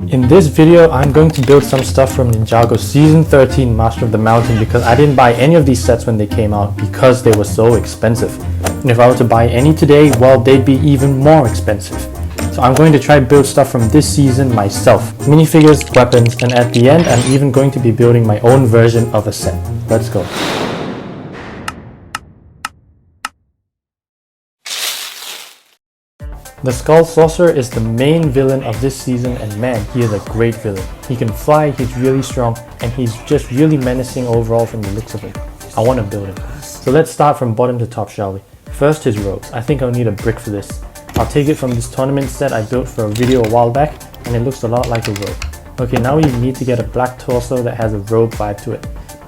In this video, I'm going to build some stuff from Ninjago Season 13 Master of the Mountain because I didn't buy any of these sets when they came out because they were so expensive. And if I were to buy any today, well, they'd be even more expensive. So I'm going to try build stuff from this season myself. Minifigures, weapons, and at the end, I'm even going to be building my own version of a set. Let's go. The Skull Sorcerer is the main villain of this season, and man, he is a great villain. He can fly, he's really strong, and he's just really menacing overall from the looks of him. I want to build him. So let's start from bottom to top, shall we? First, his robes. I think I'll need a brick for this. I'll take it from this tournament set I built for a video a while back, and it looks a lot like a robe. Okay, now we need to get a black torso that has a robe vibe to it.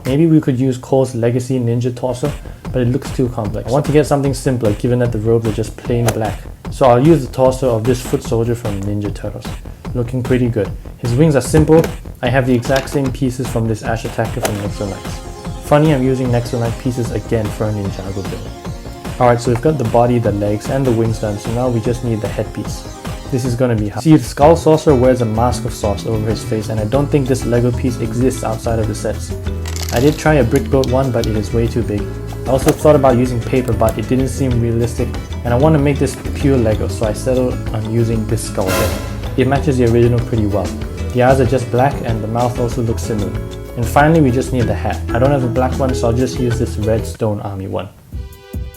Maybe we could use Cole's Legacy Ninja torso, but it looks too complex. I want to get something simpler given that the robes are just plain black. So I'll use the torso of this foot soldier from Ninja Turtles. Looking pretty good. His wings are simple. I have the exact same pieces from this Ash Attacker from Nexo-Knights. Funny, I'm using Nexo-Knight pieces again for a Ninjago build. Alright, so we've got the body, the legs, and the wings done, so now we just need the headpiece. This is gonna be hard. See, the Skull Sorcerer wears a mask of sorts over his face, and I don't think this Lego piece exists outside of the sets. I did try a brick built one, but it is way too big. I also thought about using paper, but it didn't seem realistic, and I want to make this pure Lego, so I settled on using this skull head. It matches the original pretty well. The eyes are just black, and the mouth also looks similar. And finally, we just need the hat. I don't have a black one, so I'll just use this red stone army one.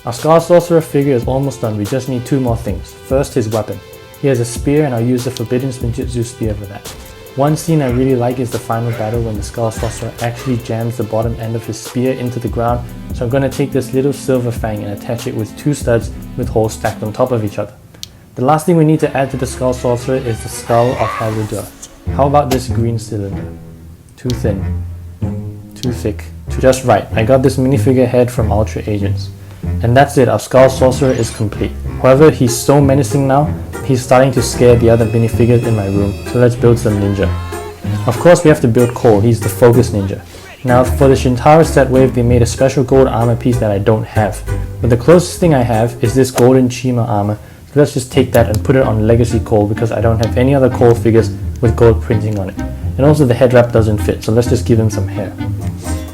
Our Skull Sorcerer figure is almost done. We just need two more things. First, his weapon. He has a spear, and I'll use the Forbidden Spinjitzu spear for that. One scene I really like is the final battle when the Skull Sorcerer actually jams the bottom end of his spear into the ground, so I'm going to take this little silver fang and attach it with two studs with holes stacked on top of each other. The last thing we need to add to the Skull Sorcerer is the Skull of Hazardeur. How about this green cylinder? Too thin, too thick, just right. I got this minifigure head from Ultra Agents. And that's it, our Skull Sorcerer is complete. However, he's so menacing now, he's starting to scare the other minifigures in my room, so let's build some ninja. Of course we have to build Cole, he's the focus ninja. Now for the Shintaro set wave, they made a special gold armor piece that I don't have. But the closest thing I have is this golden Chima armor, so let's just take that and put it on Legacy Cole because I don't have any other Cole figures with gold printing on it. And also the head wrap doesn't fit, so let's just give him some hair.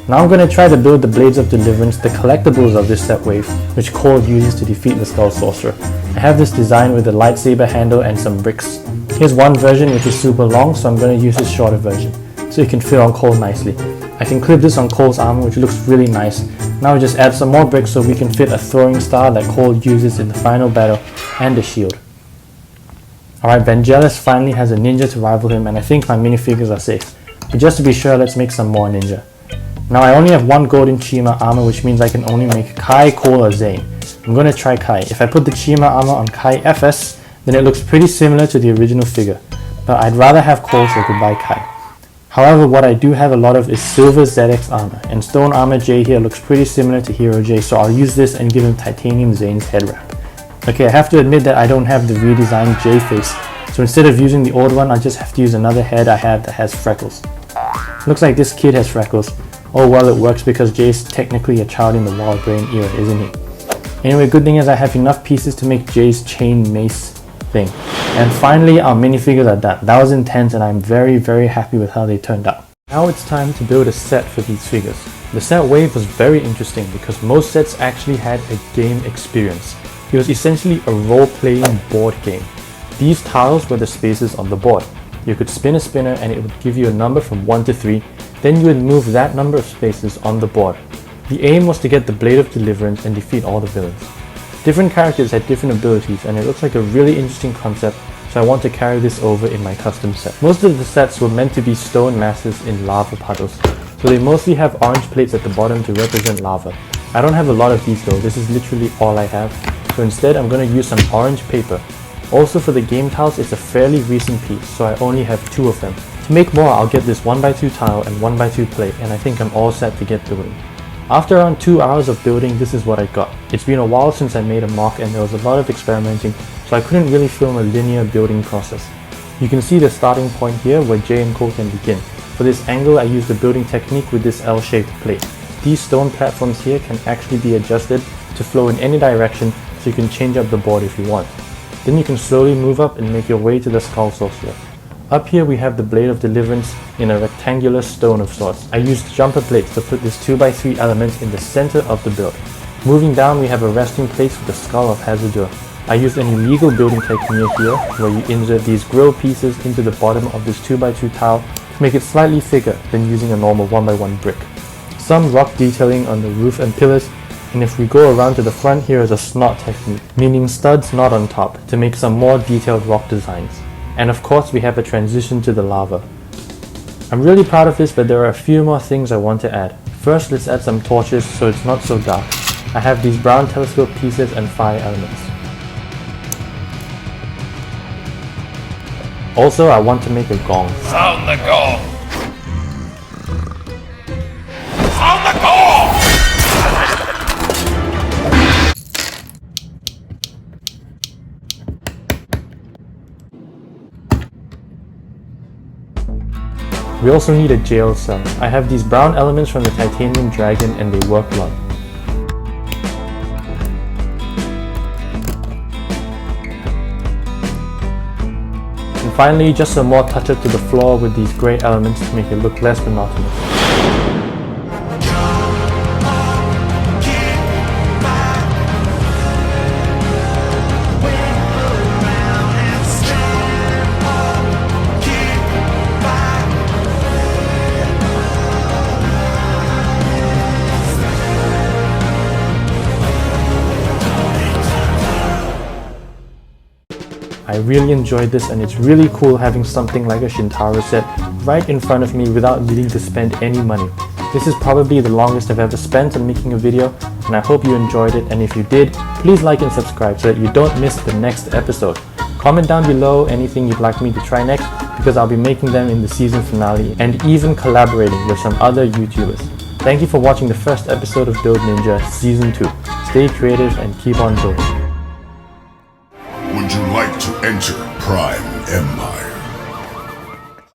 Now I'm going to try to build the Blades of Deliverance, the collectibles of this set wave, which Cole uses to defeat the Skull Sorcerer. I have this design with a lightsaber handle and some bricks. Here's one version which is super long, so I'm going to use this shorter version, so it can fit on Cole nicely. I can clip this on Cole's armor, which looks really nice. Now we just add some more bricks so we can fit a throwing star that Cole uses in the final battle, and a shield. Alright, Vangelis finally has a ninja to rival him, and I think my minifigures are safe. But just to be sure, let's make some more ninja. Now I only have one golden Chima armor, which means I can only make Kai, Cole, or Zane. I'm going to try Kai. If I put the Chima armor on Kai FS, then it looks pretty similar to the original figure. But I'd rather have Cole, so I could buy Kai. However, what I do have a lot of is Silver ZX armor, and Stone Armor J here looks pretty similar to Hero J, so I'll use this and give him Titanium Zane's head wrap. Okay, I have to admit that I don't have the redesigned J face, so instead of using the old one, I just have to use another head I have that has freckles. Looks like this kid has freckles. Oh well, it works because Jay's technically a child in the Wild Brain era, isn't he? Anyway, good thing is I have enough pieces to make Jay's chain mace thing. And finally, our minifigures are done. That was intense, and I'm very happy with how they turned out. Now it's time to build a set for these figures. The set wave was very interesting because most sets actually had a game experience. It was essentially a role-playing board game. These tiles were the spaces on the board. You could spin a spinner and it would give you a number from 1 to 3. Then you would move that number of spaces on the board. The aim was to get the Blade of Deliverance and defeat all the villains. Different characters had different abilities, and it looks like a really interesting concept, so I want to carry this over in my custom set. Most of the sets were meant to be stone masses in lava puddles, so they mostly have orange plates at the bottom to represent lava. I don't have a lot of these though, this is literally all I have, so instead I'm going to use some orange paper. Also for the game tiles, it's a fairly recent piece, so I only have 2 of them. To make more, I'll get this 1x2 tile and 1x2 plate, and I think I'm all set to get building. After around 2 hours of building, this is what I got. It's been a while since I made a mock, and there was a lot of experimenting, so I couldn't really film a linear building process. You can see the starting point here where Jay and Cole can begin. For this angle, I used the building technique with this L-shaped plate. These stone platforms here can actually be adjusted to flow in any direction, so you can change up the board if you want. Then you can slowly move up and make your way to the Skull Sorcerer. Up here we have the Blade of Deliverance in a rectangular stone of sorts. I used jumper plates to put this 2x3 element in the center of the build. Moving down we have a resting place with the Skull of Hazardeur. I used an illegal building technique here where you insert these grill pieces into the bottom of this 2x2 tile to make it slightly thicker than using a normal 1x1 brick. Some rock detailing on the roof and pillars, and if we go around to the front, here is a snot technique, meaning studs not on top to make some more detailed rock designs. And of course we have a transition to the lava. I'm really proud of this, but there are a few more things I want to add. First, let's add some torches so it's not so dark. I have these brown telescope pieces and fire elements. Also, I want to make a gong. Sound the gong! Sound the gong! We also need a jail cell. I have these brown elements from the titanium dragon and they work well. And finally, just some more touch-up to the floor with these grey elements to make it look less monotonous. I really enjoyed this, and it's really cool having something like a Shintaro set right in front of me without needing to spend any money. This is probably the longest I've ever spent on making a video, and I hope you enjoyed it, and if you did, please like and subscribe so that you don't miss the next episode. Comment down below anything you'd like me to try next, because I'll be making them in the season finale and even collaborating with some other YouTubers. Thank you for watching the first episode of BuildNinja Season 2. Stay creative and keep on building. Would you like to enter Prime Empire?